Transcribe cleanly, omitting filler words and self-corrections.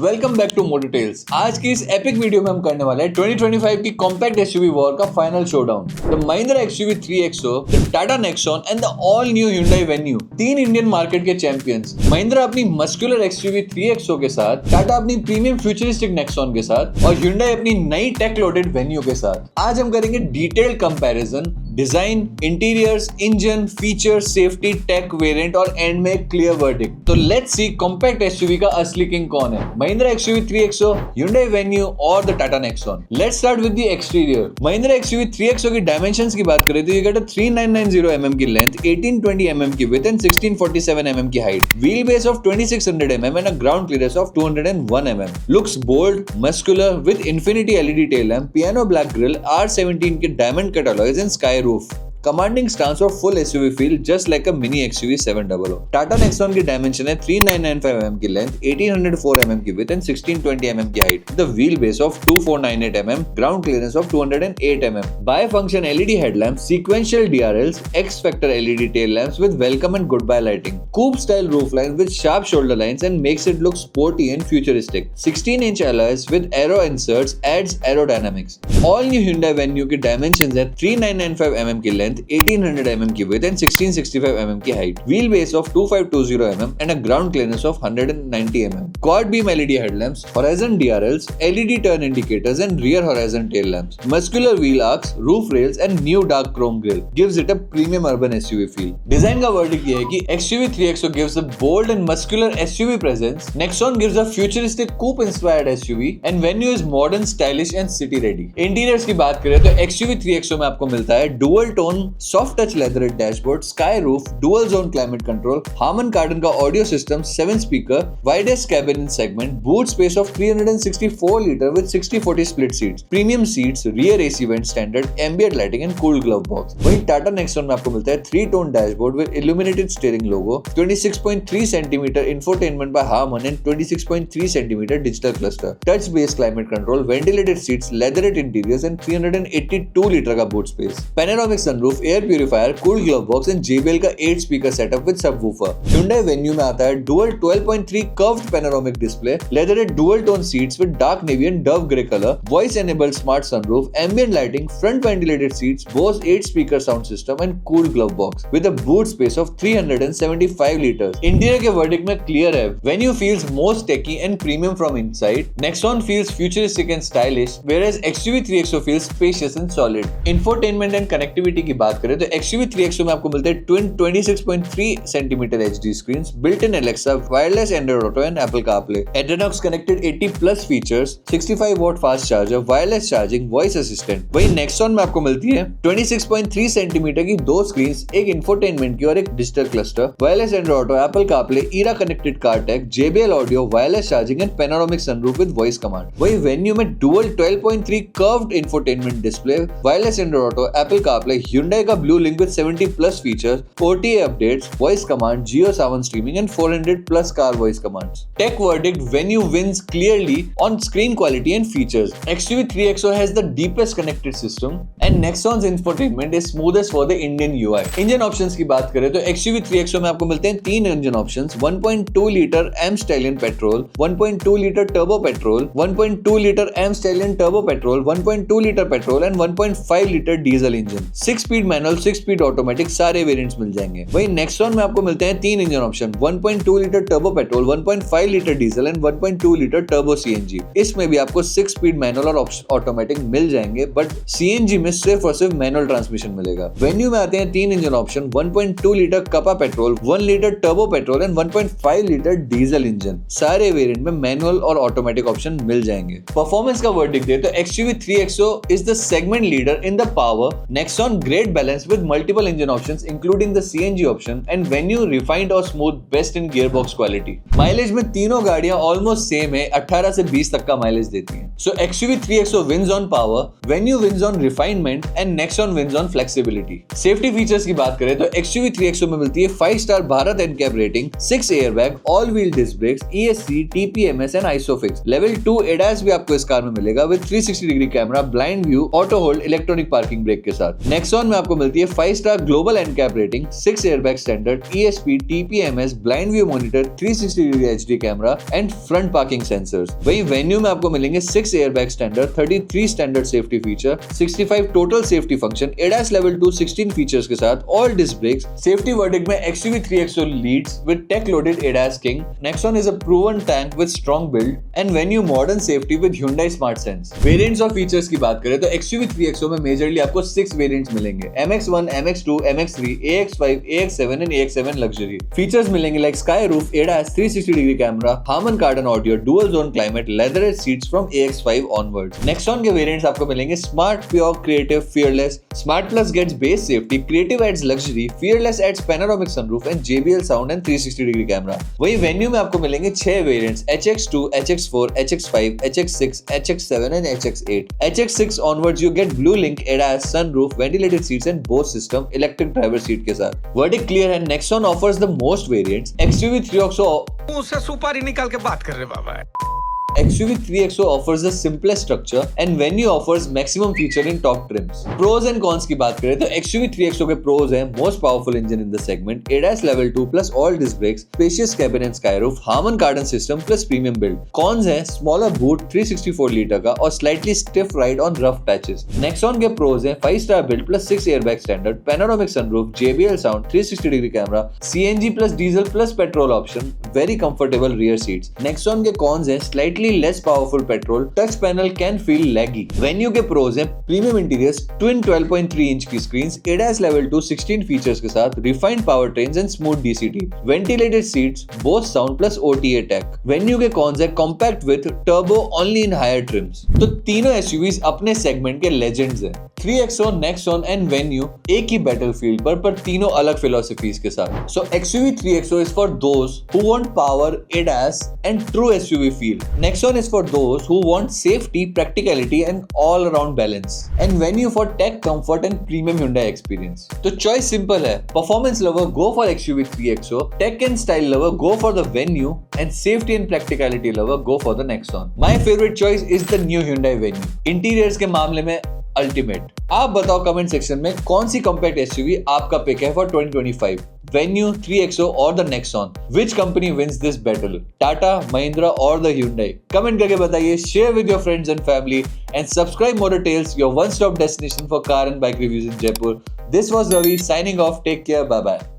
Welcome back to Motor Tales. आज की इस एपिक वीडियो में हम करने वाले हैं 2025 की कॉम्पैक्ट एसयूवी वॉर का final showdown. The Mahindra XUV 3XO, the Tata Nexon and the all new Hyundai Venue, तीन इंडियन मार्केट के चैंपियंस। महिंद्रा अपनी मस्कुलर एक्सयूवी 3XO के साथ, टाटा अपनी प्रीमियम फ्यूचरिस्टिक नेक्सॉन के साथ और Hyundai अपनी नई टेक लोडेड वेन्यू के साथ। आज हम करेंगे detailed comparison, design, interiors, engine, features, safety, tech, variant और एंड में क्लियर वर्डिक्ट। तो लेट्स सी कॉम्पैक्ट एसयूवी का असली किंग कौन है, Mahindra XUV 3XO, Hyundai Venue और the Tata Nexon. Let's start with the exterior. Mahindra XUV 3XO की डायमेंशंस की बात करें तो यू गेट अ 3990 mm की लेंथ, 1820 mm की विड्थ एंड 1647 mm की height, wheel base of 2600 mm and a ground clearance of 201 mm। Looks bold, muscular with infinity LED tail lamp, piano black grille, R17 के diamond cut alloys and sky roof. Commanding stance और full SUV feel just like a mini XUV 700। Tata Nexon की dimension है 3995 mm की length, 1804 mm की width and 1620 mm की height, the wheel base of 2498 mm, ground clearance of 208 mm, bi function LED headlamp, sequential DRLs, X Factor LED tail lamps with welcome and goodbye lighting, coupe style roof lines with sharp shoulder lines and makes it look sporty and futuristic, 16-inch alloys with aero inserts adds aerodynamics। All new Hyundai Venue की dimensions है 3995 mm की length, 1800 mm की width and 1665 mm की height, wheel base of 2520 mm and a ground clearance of 190 mm, quad beam LED headlamps, horizon DRLs, LED turn indicators and rear horizon tail lamps, muscular wheel arcs, roof rails and new dark chrome grille gives it a premium urban SUV feel। Design का verdict ये है कि XUV 3XO gives a bold and muscular SUV presence, Nexon gives a futuristic coupe inspired SUV and Venue is modern, stylish and city ready। Interiors की बात करें तो XUV 3XO में आपको मिलता है dual tone soft touch leather dashboard, sky roof, dual zone climate control, Harman Kardon का audio system, 7 speaker, widest cabin in segment, boot space of 364 litre with 60-40 split seats, premium seats, rear AC vent standard, ambient lighting and cool glove box. वहीं Tata Nexon में आपको मिलता है 3-टोन dashboard with illuminated steering logo, 26.3 centimetre infotainment by Harman and 26.3 centimetre digital cluster, touch based climate control, ventilated seats, leatherette interiors and 382 litre का boot space, panoramic sunroof, air purifier, cool glove box and JBL का 8 speaker setup with subwoofer. Hyundai Venue में आता है dual 12.3 curved panoramic display, leatherette dual tone seats with dark navy and dove grey colour, voice enabled smart sunroof, ambient lighting, front ventilated seats, Bose 8 speaker sound system and cool glove box with a boot space of 375 litres. Interior के verdict में clear है, Venue feels most techy and premium from inside, Nexon feels futuristic and stylish, whereas XUV 3XO feels spacious and solid। Infotainment and connectivity की बात करें तो XUV 3XO में आपको मिलते हैं twin 26.3 centimetre HD screens, built in Alexa, wireless Android Auto and Apple CarPlay, Adrenox connected 80+ features, 65 watt fast charger, wireless charging, voice assistant. वहीं Nexon में आपको मिलती है 26.3 सेंटीमीटर की 2 स्क्रीन्स, एक इंफोटेनमेंट की और एक digital cluster, wireless Android Auto, Apple CarPlay, iRA connected car tech, JBL audio, wireless charging and panoramic sunroof with voice command. वहीं वेन्यू में dual 12.3 curved infotainment display, wireless Android Auto, Apple CarPlay, Hyundai का Blue Link with 70+ features, OTA updates, voice command, Jio Saavn streaming and 400+ car voice commands। Tech verdict, Venue wins clearly on screen quality and features। XUV 3XO has the deepest connected system and Nexon's infotainment is smoothest for the Indian UI। Engine options की बात करें तो XUV 3XO में आपको मिलते हैं 3 engine options, 1.2 litre M Stallion petrol, 1.2 litre turbo petrol, 1.2 litre M Stallion turbo petrol, 1.2 litre petrol and 1.5 litre diesel engine, 6 speed manual, 6 speed automatic, सारे variants मिल जाएंगे। वहीं नेक्सॉन में आपको मिलते हैं 3 engine option, 1.2 litre turbo petrol, 1.5 litre diesel and 1.2 litre turbo CNG। इसमें भी आपको 6 स्पीड मैनुअल और ऑटोमेटिक मिल जाएंगे, बट CNG में सिर्फ और सिर्फ मैनुअल ट्रांसमिशन मिलेगा। वेन्यू में आते हैं 3 engine option, 1.2 litre Kappa petrol, 1 litre turbo petrol and 1.5 litre diesel engine, सारे वेरिएंट में मैनुअल और ऑटोमेटिक ऑप्शन मिल जाएंगे। परफॉर्मेंस का वर्डिक्ट दे तो XUV 3XO is the segment leader in the power, Nexon great balance with multiple engine options including the CNG option and Venue refined or smooth best in gearbox quality। Mileage में तीनों गाड़ियां almost same है, 18 से 20 तक का mileage देती हैं। So XUV 3XO wins on power, Venue wins on refined refinement and Nexon wins on flexibility. Safety features की बात करें तो XUV 3XO में मिलती है 5-star Bharat NCAP rating, 6 airbag, all wheel disc brakes, ESC, TPMS and ISOFIX. Level 2 ADAS भी आपको इस कार में मिलेगा with 360 degree camera, blind view, auto hold, electronic parking brake के साथ. Nexon में आपको मिलती है 5-star global NCAP rating, 6 airbag standard, ESP, TPMS, blind view monitor, 360 degree HD camera and front parking sensors. वहीं Venue में आपको मिलेंगे 6 airbag standard, 33 standard safety feature, 65 total safety function, ADAS level 2 16 features के साथ, all disc brakes. Safety verdict में XUV 3XO leads with tech-loaded ADAS king. Nexon is a proven tank with strong build and Venue modern safety with Hyundai Smart Sense. Variants और features की बात करें तो XUV 3XO में majorly आपको 6 variants मिलेंगे: MX1, MX2, MX3, AX5, AX7 and AX7 Luxury. Features मिलेंगे like sky roof, ADAS, 360 degree camera, Harman Kardon audio, dual zone climate, leatherette seats from AX5 onwards. Nexon के variants आपको मिलेंगे Smart, Pure, Creative, Fearless. Smart Plus gets base safety, Creative adds luxury, Fearless adds panoramic sunroof and JBL sound and 360 degree camera. वही Venue में आपको मिलेंगे 6 variants: HX2, HX4, HX5, HX6, HX7 and HX8. HX6 onwards you get Blue Link, ADAS, sunroof, ventilated seats and Bose system, electric driver seat के साथ. Verdict clear है, Nexon offers the most variants. XUV 3XO मुंह से सुपारी निकाल के बात कर रहे बाबा। XUV 3XO offers the simplest structure and Venue offers maximum feature in top trims. Pros and cons की बात करें तो XUV 3XO के pros हैं most powerful engine in the segment, ADAS level 2 plus all disc brakes, spacious cabin and skyroof, Harman Kardon system plus premium build. Cons हैं smaller boot 364 litre का और slightly stiff ride on rough patches. Nexon के pros हैं 5-star build plus 6 airbag standard, panoramic sunroof, JBL sound, 360 degree camera, CNG plus diesel plus petrol option, very comfortable rear seats. Nexon के cons हैं slightly less powerful petrol, touch panel can feel laggy. Venue के pros हैं premium interiors, twin 12.3 inch की screens, ADAS level 2 16 features के साथ, refined powertrains and smooth DCT, ventilated seats, Bose sound plus OTA tech. Venue के cons हैं compact width, turbo only in higher trims. तो तीनों SUVs अपने segment के legends हैं. 3XO, Nexon and Venue एक ही battlefield पर तीनों अलग philosophies के साथ. So XUV 3XO is for those who want power, ADAS and true SUV feel. Nexon is for those who want safety, practicality and all-around balance. And Venue for tech, comfort and premium Hyundai experience. तो choice simple है. Performance lover go for XUV 3XO, tech and style lover go for the Venue and safety and practicality lover go for the Nexon. My favorite choice is the new Hyundai Venue. Interiors के मामले में ultimate. आप बताओ comment section में कौन सी compact SUV आपका pick है for 2025, Venue, 3XO और the Nexon. Which company wins this battle? Tata, Mahindra और the Hyundai? कमेंट करके बताइए, share with your friends and family and subscribe Motor Tales, your one-stop destination for car and bike reviews in Jaipur. This was Ravi signing off. Take care. Bye bye.